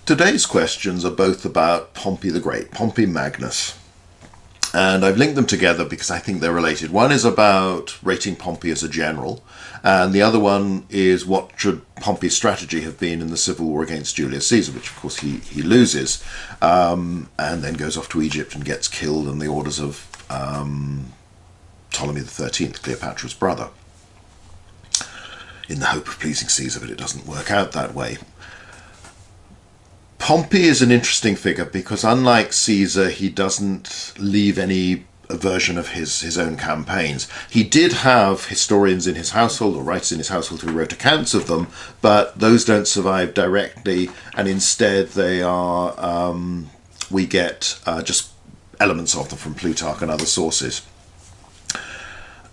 Today's questions are both about Pompey the Great, Pompey Magnus. And I've linked them together because I think they're related. One is about rating Pompey as a general, and the other one is what should Pompey's strategy have been in the civil war against Julius Caesar, which of course he loses, and then goes off to Egypt and gets killed on the orders of Ptolemy XIII, Cleopatra's brother, in the hope of pleasing Caesar, but it doesn't work out that way. Pompey is an interesting figure because, unlike Caesar, he doesn't leave any version of his own campaigns. He did have historians in his household, or writers in his household, who wrote accounts of them, but those don't survive directly, and instead they are, we get just elements of them from Plutarch and other sources.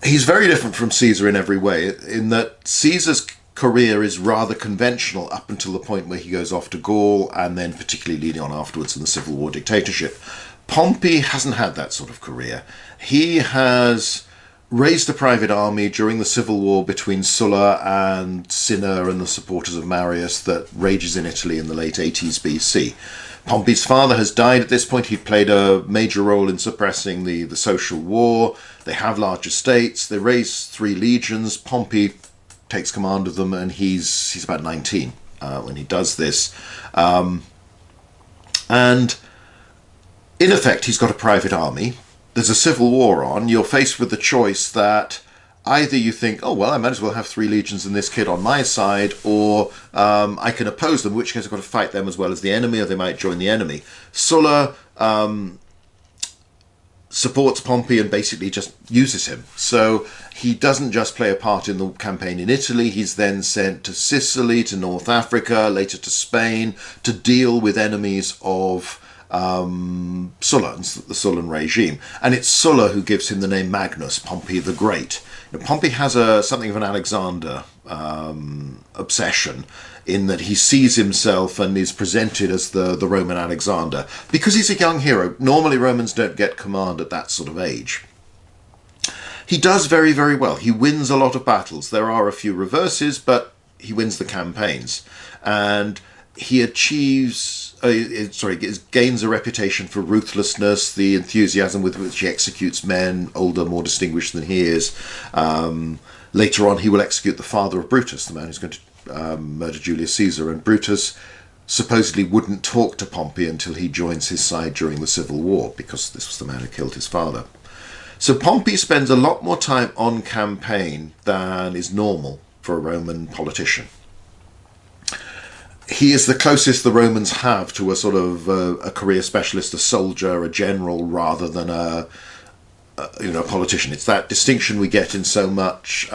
He's very different from Caesar in every way, in that Caesar's career is rather conventional up until the point where he goes off to Gaul, and then particularly leading on afterwards in the civil war dictatorship. Pompey hasn't had that sort of career. He has raised a private army during the civil war between Sulla and Cinna and the supporters of Marius that rages in Italy in the late 80s BC. Pompey's father has died at this point. He played a major role in suppressing the social war. They have large estates. They raise 3 legions. Pompey takes command of them, and he's about 19 when he does this. And in effect, he's got a private army. There's a civil war on. You're faced with the choice that either you think, oh, well, I might as well have 3 legions and this kid on my side, or I can oppose them, in which case I've got to fight them as well as the enemy, or they might join the enemy. Sulla supports Pompey and basically just uses him. So he doesn't just play a part in the campaign in Italy. He's then sent to Sicily, to North Africa, later to Spain, to deal with enemies of Sulla, the Sullan regime. And it's Sulla who gives him the name Magnus, Pompey the Great. Now, Pompey has something of an Alexander obsession, in that he sees himself and is presented as the Roman Alexander. Because he's a young hero, normally Romans don't get command at that sort of age. He does very, very well. He wins a lot of battles. There are a few reverses, but he wins the campaigns. And he achieves, gains a reputation for ruthlessness, the enthusiasm with which he executes men older, more distinguished than he is. Later on, he will execute the father of Brutus, the man who's going to murder Julius Caesar, and Brutus supposedly wouldn't talk to Pompey until he joins his side during the civil war, because this was the man who killed his father. So Pompey spends a lot more time on campaign than is normal for a Roman politician. He is the closest the Romans have to a sort of a career specialist, a soldier, a general, rather than a politician. It's that distinction we get in so much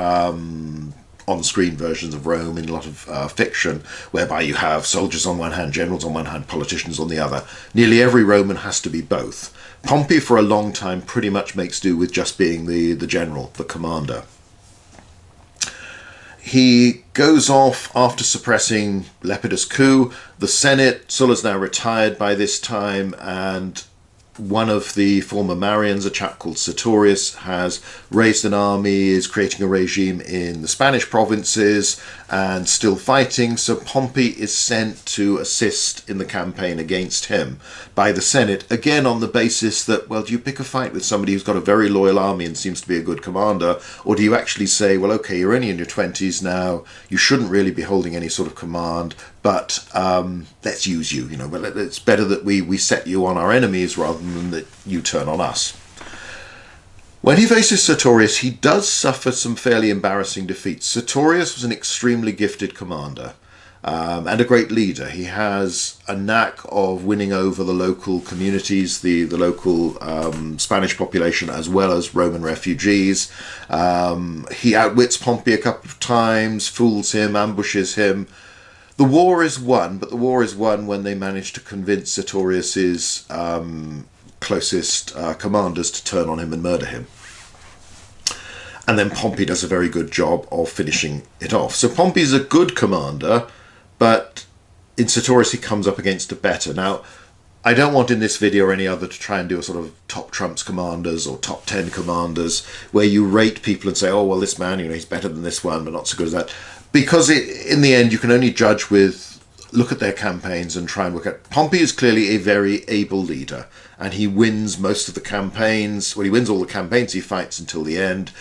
on-screen versions of Rome, in a lot of fiction, whereby you have soldiers on one hand, generals on one hand, politicians on the other. Nearly every Roman has to be both. Pompey, for a long time, pretty much makes do with just being the general, the commander. He goes off after suppressing Lepidus' coup. The Senate, Sulla's now retired by this time, and one of the former Marians, a chap called Sertorius, has raised an army, is creating a regime in the Spanish provinces, and still fighting. So Pompey is sent to assist in the campaign against him by the Senate, again on the basis that, well, do you pick a fight with somebody who's got a very loyal army and seems to be a good commander, or do you actually say, well, okay, you're only in your 20s now, you shouldn't really be holding any sort of command, but let's use you. Well, it's better that we set you on our enemies rather than that you turn on us. When he faces Sertorius, he does suffer some fairly embarrassing defeats. Sertorius was an extremely gifted commander and a great leader. He has a knack of winning over the local communities, the local Spanish population, as well as Roman refugees. He outwits Pompey a couple of times, fools him, ambushes him. The war is won, but the war is won when they manage to convince Sertorius's closest commanders to turn on him and murder him. And then Pompey does a very good job of finishing it off. So Pompey's a good commander, but in Sertorius he comes up against a better. Now, I don't want in this video or any other to try and do a sort of top trumps commanders or top 10 commanders where you rate people and say, oh, well, this man, he's better than this one, but not so good as that. Because in the end, you can only judge with look at their campaigns and try and work out. Pompey is clearly a very able leader, and he wins most of the campaigns. Well, he wins all the campaigns he fights until the end.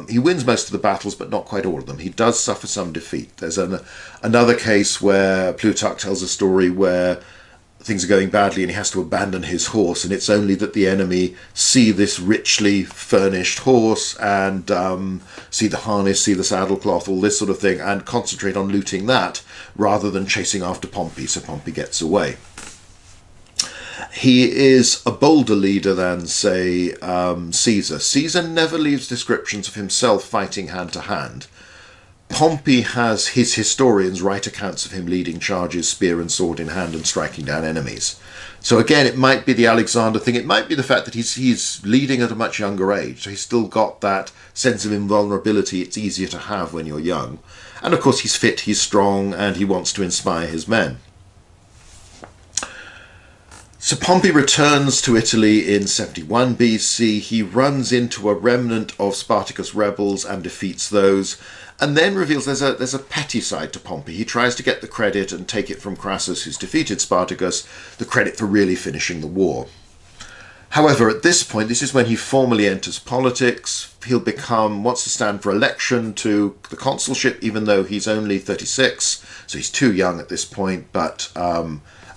He wins most of the battles, but not quite all of them. He does suffer some defeat. There's another case where Plutarch tells a story where things are going badly and he has to abandon his horse, and it's only that the enemy see this richly furnished horse and see the harness, see the saddlecloth, all this sort of thing, and concentrate on looting that rather than chasing after Pompey, so Pompey gets away. He is a bolder leader than, say, Caesar. Caesar never leaves descriptions of himself fighting hand to hand. Pompey has his historians write accounts of him leading charges, spear and sword in hand, and striking down enemies. So again, it might be the Alexander thing. It might be the fact that he's leading at a much younger age. So he's still got that sense of invulnerability it's easier to have when you're young. And of course, he's fit, he's strong, and he wants to inspire his men. So Pompey returns to Italy in 71 BC. He runs into a remnant of Spartacus rebels and defeats those, and then reveals there's a petty side to Pompey. He tries to get the credit and take it from Crassus, who's defeated Spartacus, the credit for really finishing the war. However, at this point, this is when he formally enters politics. He'll wants to stand for election to the consulship, even though he's only 36, so he's too young at this point, but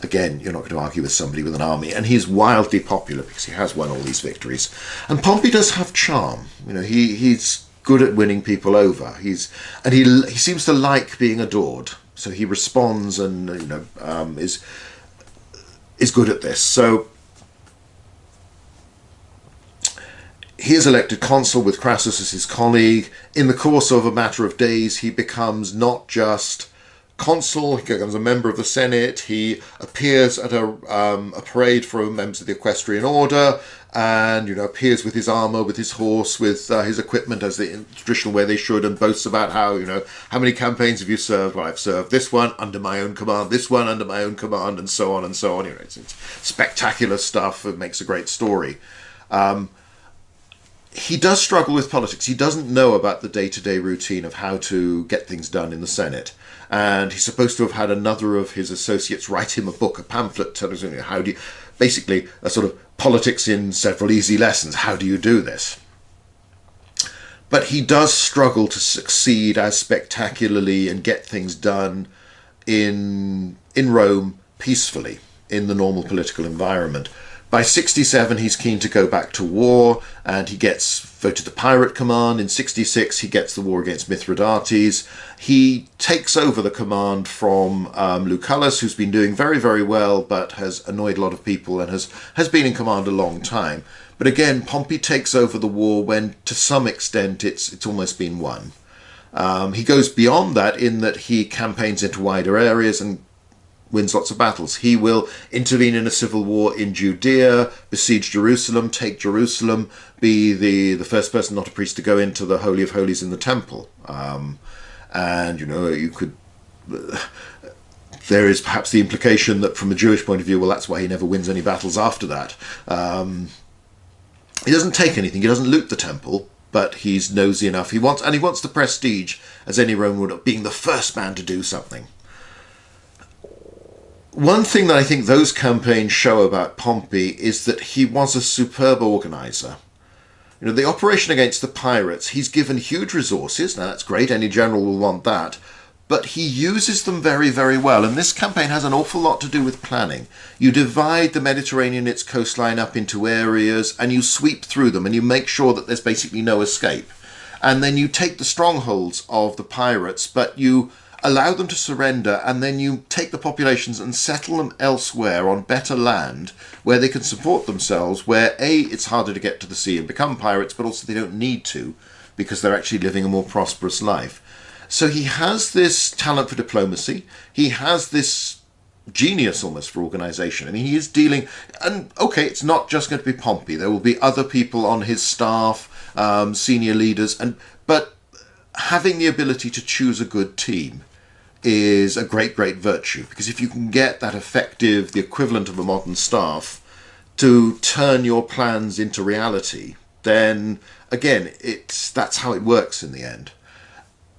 again, you're not going to argue with somebody with an army, and he's wildly popular because he has won all these victories. And Pompey does have charm. You know, he's good at winning people over. He seems to like being adored, so he responds and is good at this. So he is elected consul with Crassus as his colleague. In the course of a matter of days, he becomes not just consul, he becomes a member of the Senate. He appears at a parade for members of the equestrian order, and appears with his armor, with his horse, with his equipment as the traditional way they should, and boasts about how how many campaigns have you served? Well, I've served this one under my own command, this one under my own command, and so on and so on. It's spectacular stuff. It makes a great story. He does struggle with politics. He doesn't know about the day-to-day routine of how to get things done in the Senate. And he's supposed to have had another of his associates write him a book, a pamphlet, telling him how do you, basically a sort of politics in several easy lessons. How do you do this? But he does struggle to succeed as spectacularly and get things done in Rome peacefully in the normal political environment. By 67, he's keen to go back to war, and he gets voted the pirate command. In 66, he gets the war against Mithridates. He takes over the command from Lucullus, who's been doing very, very well, but has annoyed a lot of people and has been in command a long time. But again, Pompey takes over the war when, to some extent, it's almost been won. He goes beyond that in that he campaigns into wider areas and wins lots of battles. He will intervene in a civil war in Judea, besiege Jerusalem, take Jerusalem, be the first person, not a priest, to go into the Holy of Holies in the temple. And you could there is perhaps the implication that from a Jewish point of view, well, that's why he never wins any battles after that. He doesn't take anything, he doesn't loot the temple, but he's nosy enough. He wants the prestige, as any Roman would, of being the first man to do something. One thing that I think those campaigns show about Pompey is that he was a superb organizer. The operation against the pirates, he's given huge resources. Now, that's great. Any general will want that. But he uses them very, very well. And this campaign has an awful lot to do with planning. You divide the Mediterranean, its coastline, up into areas, and you sweep through them, and you make sure that there's basically no escape. And then you take the strongholds of the pirates, but you allow them to surrender, and then you take the populations and settle them elsewhere on better land where they can support themselves, where A, it's harder to get to the sea and become pirates, but also they don't need to because they're actually living a more prosperous life. So he has this talent for diplomacy. He has this genius almost for organization. I mean, he is dealing, and okay, it's not just going to be Pompey. There will be other people on his staff, senior leaders, but having the ability to choose a good team is a great, great virtue, because if you can get that effective, the equivalent of a modern staff, to turn your plans into reality, then again, that's how it works in the end.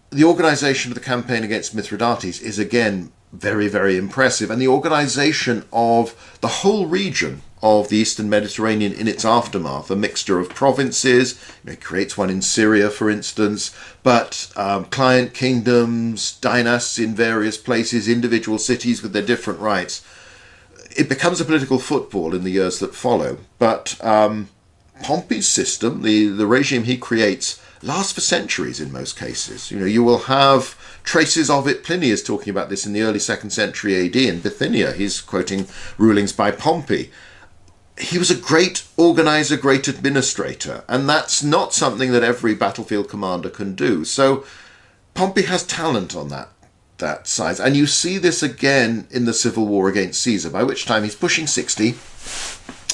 The organisation of the campaign against Mithridates is again very, very impressive. And the organization of the whole region of the Eastern Mediterranean in its aftermath, a mixture of provinces, he creates one in Syria, for instance, but client kingdoms, dynasts in various places, individual cities with their different rights. It becomes a political football in the years that follow. But Pompey's system, the regime he creates, lasts for centuries in most cases. You will have traces of it. Pliny is talking about this in the early 2nd century AD in Bithynia. He's quoting rulings by Pompey. He was a great organizer, great administrator, and that's not something that every battlefield commander can do. So Pompey has talent on that side. And you see this again in the civil war against Caesar, by which time he's pushing 60.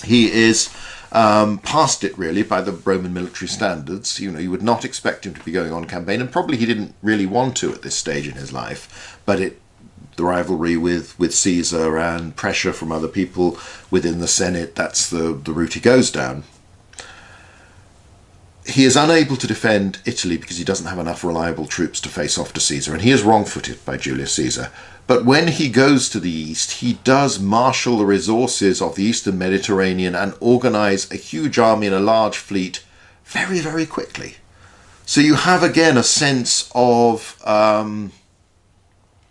He is past it, really, by the Roman military standards. You would not expect him to be going on campaign, and probably he didn't really want to at this stage in his life. But the rivalry with Caesar and pressure from other people within the Senate, that's the route he goes down. He is unable to defend Italy because he doesn't have enough reliable troops to face off to Caesar, and he is wrong-footed by Julius Caesar. But when he goes to the east, he does marshal the resources of the Eastern Mediterranean and organize a huge army and a large fleet very, very quickly. So you have, again, a sense of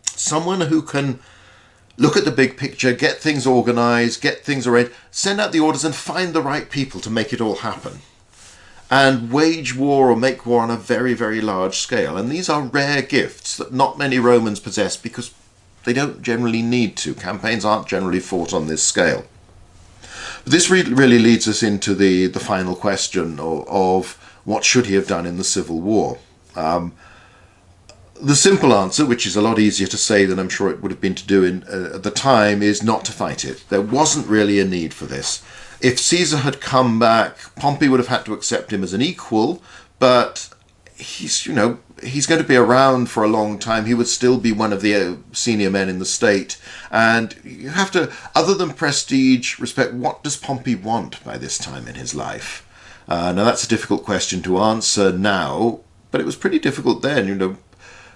someone who can look at the big picture, get things organized, get things arranged, send out the orders and find the right people to make it all happen. And wage war or make war on a very, very large scale. And these are rare gifts that not many Romans possess because they don't generally need to. Campaigns aren't generally fought on this scale. But this really leads us into the final question of what should he have done in the Civil War. The simple answer, which is a lot easier to say than I'm sure it would have been to do at the time, is not to fight it. There wasn't really a need for this. If Caesar had come back, Pompey would have had to accept him as an equal, but he's going to be around for a long time. He would still be one of the senior men in the state. And you have to, other than prestige, respect, what does Pompey want by this time in his life? Now, that's a difficult question to answer now, but it was pretty difficult then.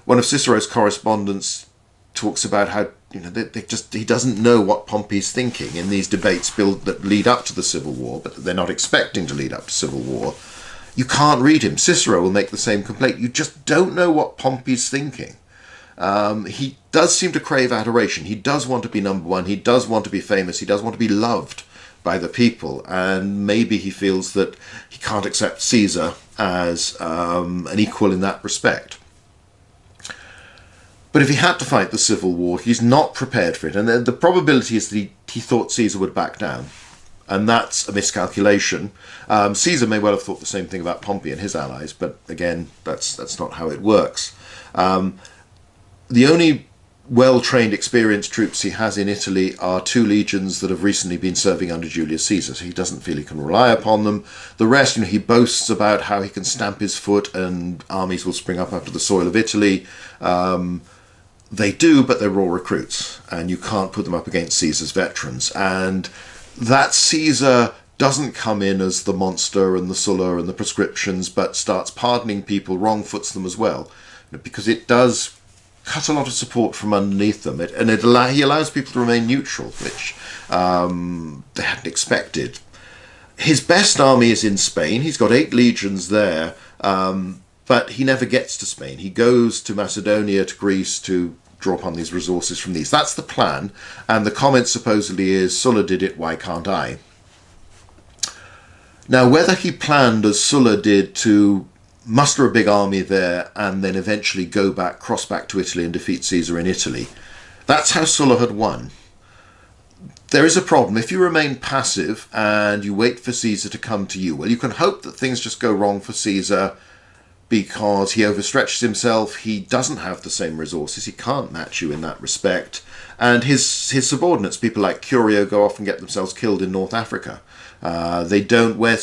One of Cicero's correspondents talks about how he doesn't know what Pompey's thinking in these debates that lead up to the Civil War, but they're not expecting to lead up to civil war. You can't read him. Cicero will make the same complaint. You just don't know what Pompey's thinking. He does seem to crave adoration. He does want to be number one. He does want to be famous. He does want to be loved by the people. And maybe he feels that he can't accept Caesar as an equal in that respect. But if he had to fight the Civil War, he's not prepared for it. And the probability is that he thought Caesar would back down. And that's a miscalculation. Caesar may well have thought the same thing about Pompey and his allies, but again, that's not how it works. The only well-trained, experienced troops he has in Italy are 2 legions that have recently been serving under Julius Caesar, so he doesn't feel he can rely upon them. The rest, he boasts about how he can stamp his foot and armies will spring up after the soil of Italy. They do, but they're raw recruits, and you can't put them up against Caesar's veterans. And that Caesar doesn't come in as the monster and the Sulla and the prescriptions, but starts pardoning people, wrong-foots them as well, because it does cut a lot of support from underneath them, he allows people to remain neutral, which they hadn't expected. His best army is in Spain. He's got 8 legions there, but he never gets to Spain. He goes to Macedonia, to Greece, to draw upon these resources from these. That's the plan, and the comment supposedly is, Sulla did it, why can't I? Now, whether he planned, as Sulla did, to muster a big army there and then eventually cross back to Italy and defeat Caesar in Italy, that's how Sulla had won. There is a problem. If you remain passive and you wait for Caesar to come to you, well, you can hope that things just go wrong for Caesar because he overstretches himself, he doesn't have the same resources, he can't match you in that respect, and his subordinates, people like Curio, go off and get themselves killed in North Africa. They don't, where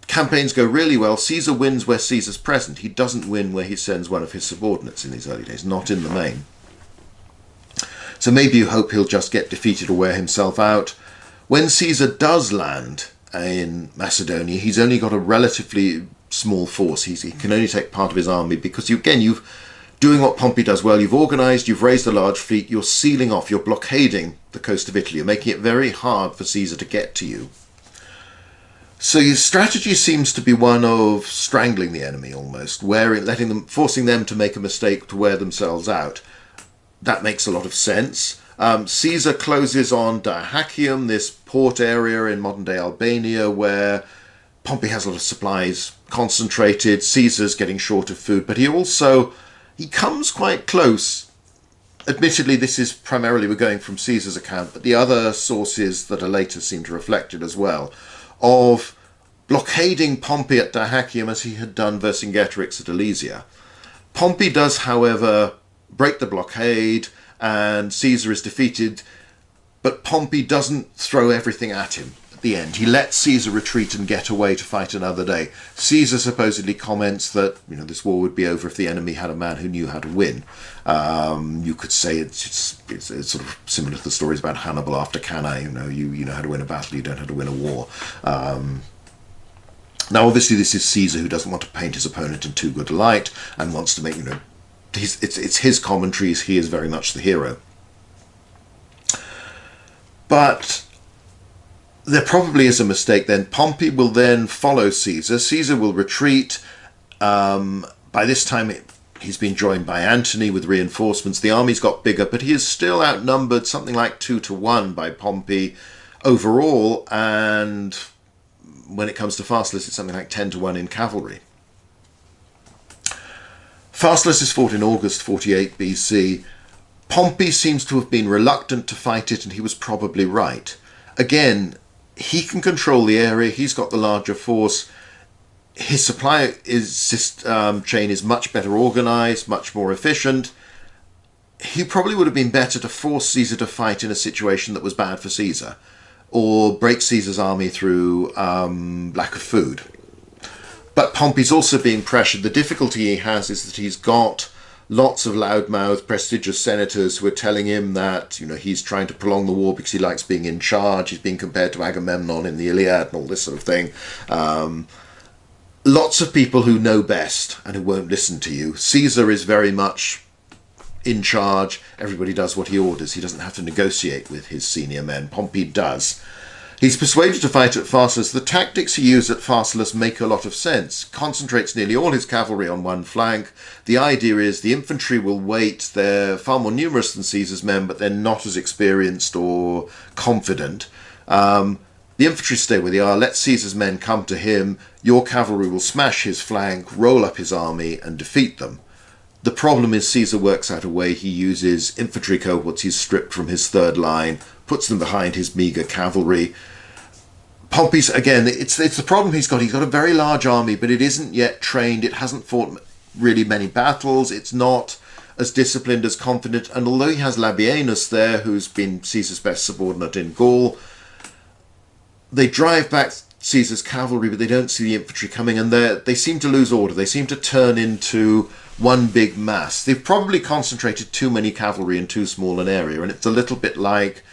campaigns go really well, Caesar wins where Caesar's present. He doesn't win where he sends one of his subordinates in these early days, not in the main. So maybe you hope he'll just get defeated or wear himself out. When Caesar does land in Macedonia, he's only got a relatively small force. He can only take part of his army because, you've doing what Pompey does well. You've organised, you've raised a large fleet, you're sealing off, you're blockading the coast of Italy, you're making it very hard for Caesar to get to you. So your strategy seems to be one of strangling the enemy almost, forcing them to make a mistake to wear themselves out. That makes a lot of sense. Caesar closes on Dyrrhachium, this port area in modern-day Albania, where Pompey has a lot of supplies concentrated. Caesar's getting short of food, but he comes quite close. Admittedly, this is primarily, we're going from Caesar's account, but the other sources that are later seem to reflect it as well, of blockading Pompey at Dyrrhachium as he had done Vercingetorix at Alesia. Pompey does, however, break the blockade, and Caesar is defeated, but Pompey doesn't throw everything at him at the end. He lets Caesar retreat and get away to fight another day. Caesar supposedly comments that this war would be over if the enemy had a man who knew how to win. You could say it's sort of similar to the stories about Hannibal after Cannae. You know how to win a battle, you don't know how to win a war. Now, obviously, this is Caesar, who doesn't want to paint his opponent in too good a light and wants to make it's his commentaries. He is very much the hero. But there probably is a mistake then. Pompey will then follow Caesar. Caesar will retreat. By this time, he's been joined by Antony with reinforcements. The army's got bigger, but he is still outnumbered something like 2-1 by Pompey overall. And when it comes to Pharsalus, it's something like 10-1 in cavalry. Pharsalus is fought in August 48 BC. Pompey seems to have been reluctant to fight it, and he was probably right. Again, he can control the area, he's got the larger force, his supply chain is much better organised, much more efficient. He probably would have been better to force Caesar to fight in a situation that was bad for Caesar, or break Caesar's army through lack of food. But Pompey's also being pressured. The difficulty he has is that he's got lots of loudmouthed, prestigious senators who are telling him that he's trying to prolong the war because he likes being in charge. He's being compared to Agamemnon in the Iliad and all this sort of thing. Lots of people who know best and who won't listen to you. Caesar is very much in charge. Everybody does what he orders. He doesn't have to negotiate with his senior men. Pompey does. He's persuaded to fight at Pharsalus. The tactics he used at Pharsalus make a lot of sense. Concentrates nearly all his cavalry on one flank. The idea is the infantry will wait. They're far more numerous than Caesar's men, but they're not as experienced or confident. The infantry stay where they are. Let Caesar's men come to him. Your cavalry will smash his flank, roll up his army, and defeat them. The problem is Caesar works out a way. He uses infantry cohorts he's stripped from his third line, puts them behind his meagre cavalry. Pompey's, again, it's the problem he's got. He's got a very large army, but it isn't yet trained. It hasn't fought really many battles. It's not as disciplined, as confident. And although he has Labienus there, who's been Caesar's best subordinate in Gaul, they drive back Caesar's cavalry, but they don't see the infantry coming, and they seem to lose order. They seem to turn into one big mass. They've probably concentrated too many cavalry in too small an area, and it's a little bit like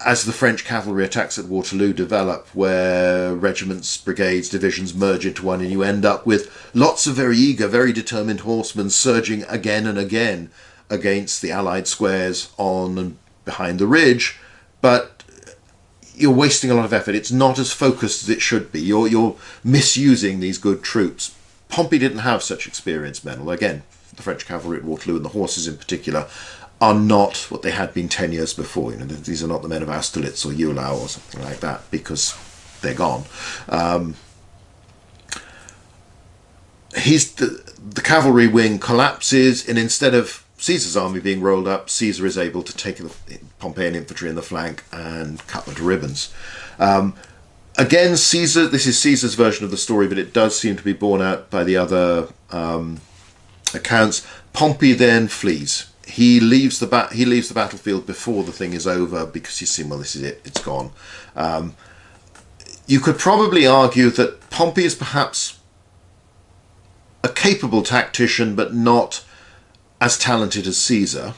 as the French cavalry attacks at Waterloo develop, where regiments, brigades, divisions merge into one, and you end up with lots of very eager, very determined horsemen surging again and again against the Allied squares on and behind the ridge, but you're wasting a lot of effort. It's not as focused as it should be. You're misusing these good troops. Pompey didn't have such experienced men. Well, again, the French cavalry at Waterloo, and the horses in particular, are not what they had been 10 years before. These are not the men of Austerlitz or Eylau or something like that, because they're gone. The cavalry wing collapses, and instead of Caesar's army being rolled up, Caesar is able to take the Pompeian infantry in the flank and cut them to ribbons. Again, Caesar, this is Caesar's version of the story, but it does seem to be borne out by the other accounts. Pompey then flees. He leaves the battlefield before the thing is over, because he's seen, well, this is it, it's gone. You could probably argue that Pompey is perhaps a capable tactician, but not as talented as Caesar.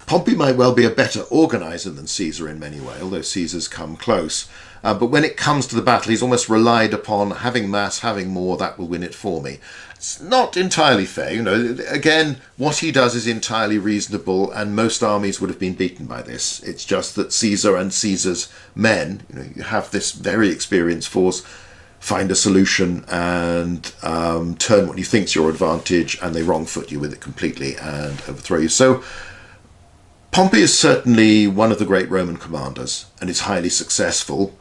Pompey might well be a better organizer than Caesar in many ways, although Caesar's come close. But when it comes to the battle, he's almost relied upon having mass, having more, that will win it for me. It's not entirely fair. You know, again, what he does is entirely reasonable, and most armies would have been beaten by this. It's just that Caesar and Caesar's men, you know, you have this very experienced force, find a solution and turn what you think's your advantage, and they wrong-foot you with it completely and overthrow you. So Pompey is certainly one of the great Roman commanders and is highly successful.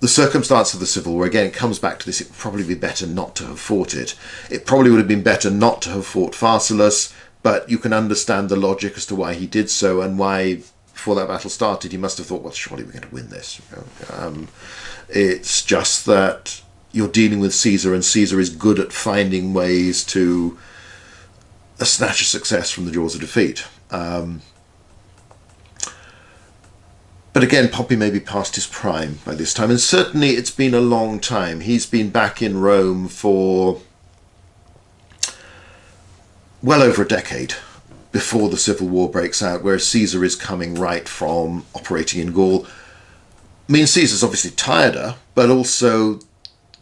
The circumstance of the Civil War, again, it comes back to this: it would probably be better not to have fought it. It probably would have been better not to have fought Pharsalus, but you can understand the logic as to why he did so, and why, before that battle started, he must have thought, well, surely we're going to win this. You know? It's just that you're dealing with Caesar, and Caesar is good at finding ways to snatch a success from the jaws of defeat. But again, Pompey may be past his prime by this time, and certainly it's been a long time. He's been back in Rome for well over a decade before the Civil War breaks out, whereas Caesar is coming right from operating in Gaul. I mean, Caesar's obviously tireder, but also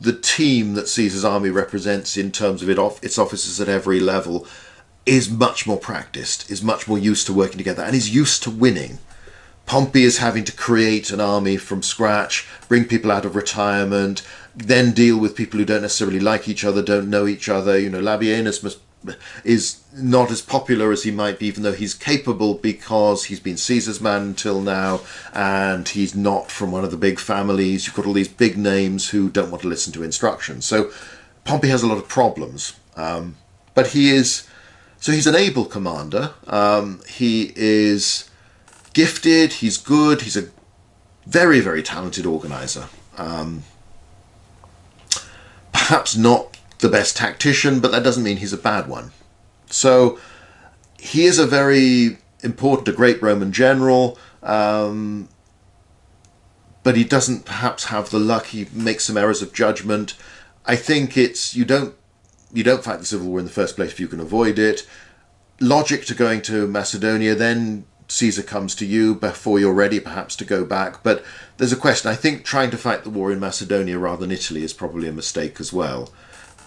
the team that Caesar's army represents in terms of its officers at every level is much more practiced, is much more used to working together, and is used to winning. Pompey is having to create an army from scratch, bring people out of retirement, then deal with people who don't necessarily like each other, don't know each other. You know, Labienus is not as popular as he might be, even though he's capable, because he's been Caesar's man until now, and he's not from one of the big families. You've got all these big names who don't want to listen to instructions. So Pompey has a lot of problems. But he's an able commander. He is gifted, he's good, he's a very, very talented organizer. Perhaps not the best tactician, but that doesn't mean he's a bad one. So he is a very important, a great Roman general, but he doesn't perhaps have the luck. He makes some errors of judgment. I think it's, you don't fight the Civil War in the first place if you can avoid it. Logic to going to Macedonia, then Caesar comes to you before you're ready perhaps to go back. But there's a question. I think trying to fight the war in Macedonia rather than Italy is probably a mistake as well,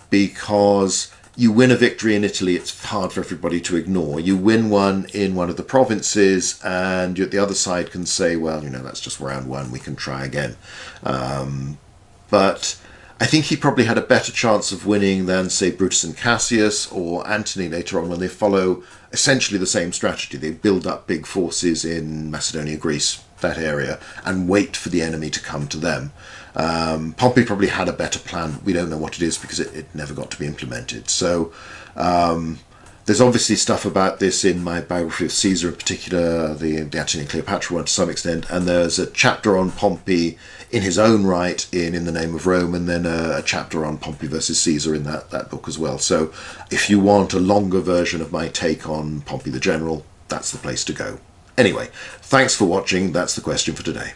because you win a victory in Italy, it's hard for everybody to ignore. You win one in one of the provinces, and the other side can say, well, you know, that's just round one, we can try again. But I think he probably had a better chance of winning than, say, Brutus and Cassius or Antony later on, when they follow essentially the same strategy. They build up big forces in Macedonia, Greece, that area, and wait for the enemy to come to them. Pompey probably had a better plan. We don't know what it is because it never got to be implemented. So there's obviously stuff about this in my biography of Caesar, in particular the Antony and Cleopatra one to some extent, and there's a chapter on Pompey in his own right in the Name of Rome, and then a chapter on Pompey versus Caesar in that book as well. So if you want a longer version of my take on Pompey the General, that's the place to go. Anyway, thanks for watching. That's the question for today.